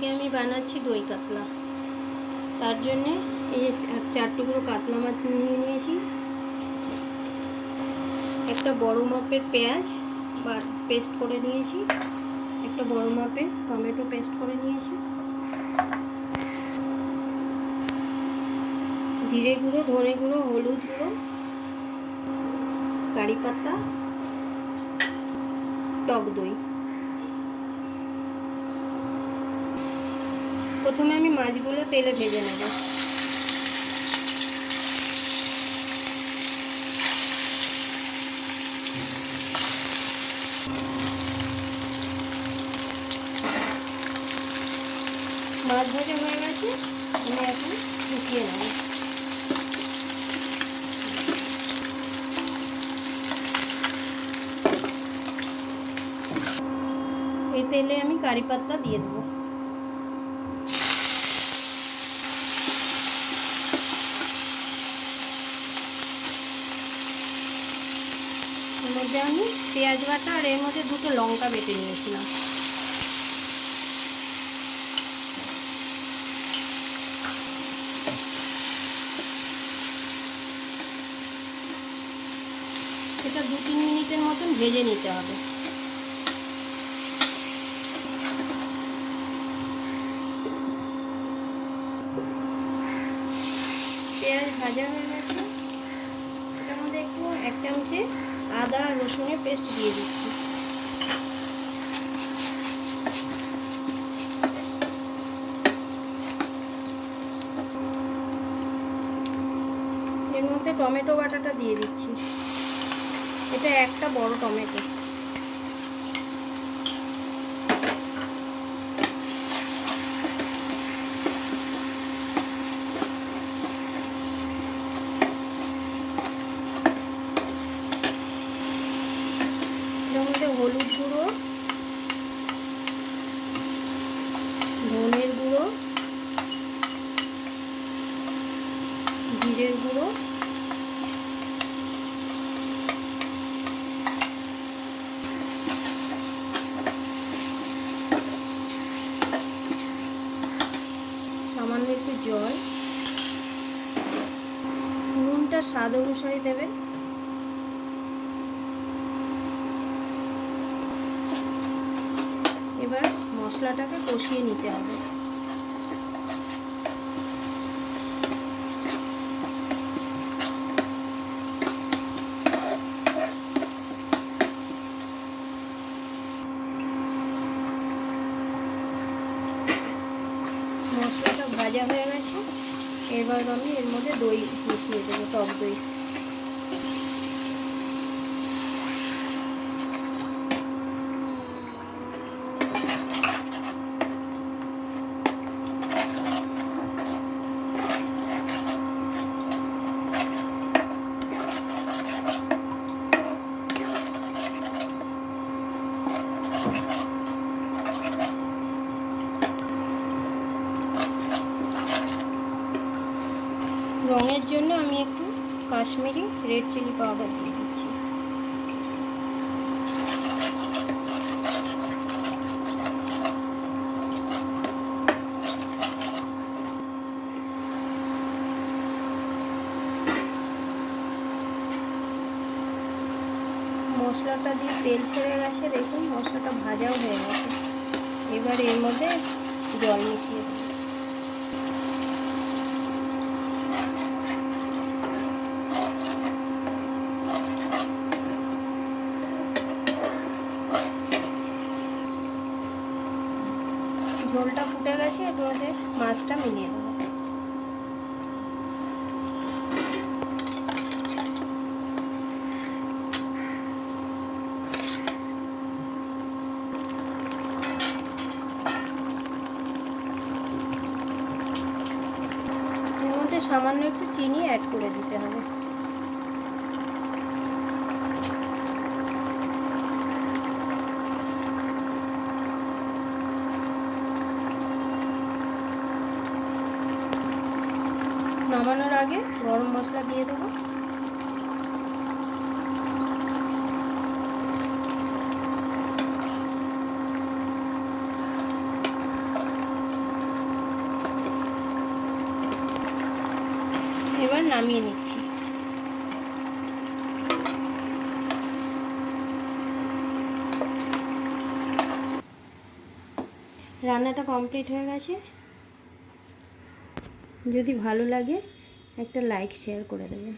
আজকে আমি বানাচ্ছি দই কাতলা। তার জন্যে এই যে 4 টুকরো কাতলা মাছ নিয়ে নিয়েছি, একটা বড় মাপের পেঁয়াজ বা পেস্ট করে নিয়েছি, একটা বড় মাপের টমেটো পেস্ট করে নিয়েছি, জিরে গুঁড়ো, ধনে গুঁড়ো, হলুদ গুঁড়ো, কারি পাতা, টক দই। প্রথমে আমি মাছগুলো তেলে ভেজে নেব। মাছ ভাজা হয়ে গেছে, আমি এখন উঠিয়ে নেব। এই তেলে আমি কারি পাতা দিয়ে দেবো। এর মধ্যে আমি পেঁয়াজ বাটা আর এর মধ্যে 2টো লঙ্কা বেটে নিয়েছিলাম। সেটা 2-3 মিনিটের মতন ভেজে নিতে হবে। পেঁয়াজ ভাজা হয়ে গেছে, এটার মধ্যে একটু 1 চামচে আদা আর রসুনের পেস্ট দিয়ে দিচ্ছি। এর মধ্যে টমেটো বাটাটা দিয়ে দিচ্ছি, এটা একটা বড় টমেটো। এর মধ্যে হলুদ গুঁড়ো, ধনের গুঁড়ো, জিরের গুঁড়ো, সামান্য একটু জল, নুনটা স্বাদ অনুসারে দেবেন। এবার মশলাটাকে কষিয়ে নিতে হবে। মশলাটা ভাজা হয়ে গেছে, এবার আমি এর মধ্যে দই মিশিয়ে দেবো, টক দই। রঙের জন্য আমি একটু কাশ্মীরি রেড চিলি পাউডার দিয়ে দিচ্ছি। মশলাটা দিয়ে তেল ছেড়ে গেছে, দেখুন মশলাটা ভাজাও হয়ে গেছে। এবার এর মধ্যে জল মিশিয়ে দেব। ঝোলটা ফুটে গেছে, এর মধ্যে মাছটা মিলিয়ে দেবো। এর মধ্যে সামান্য একটু চিনি অ্যাড করে দিতে হবে। নামানোর আগে গরম মশলা দিয়ে দেবো। নামিয়ে নিচ্ছি। রান্নাটা কমপ্লিট হয়ে গেছে। যদি ভালো লাগে একটা লাইক শেয়ার করে দেবেন।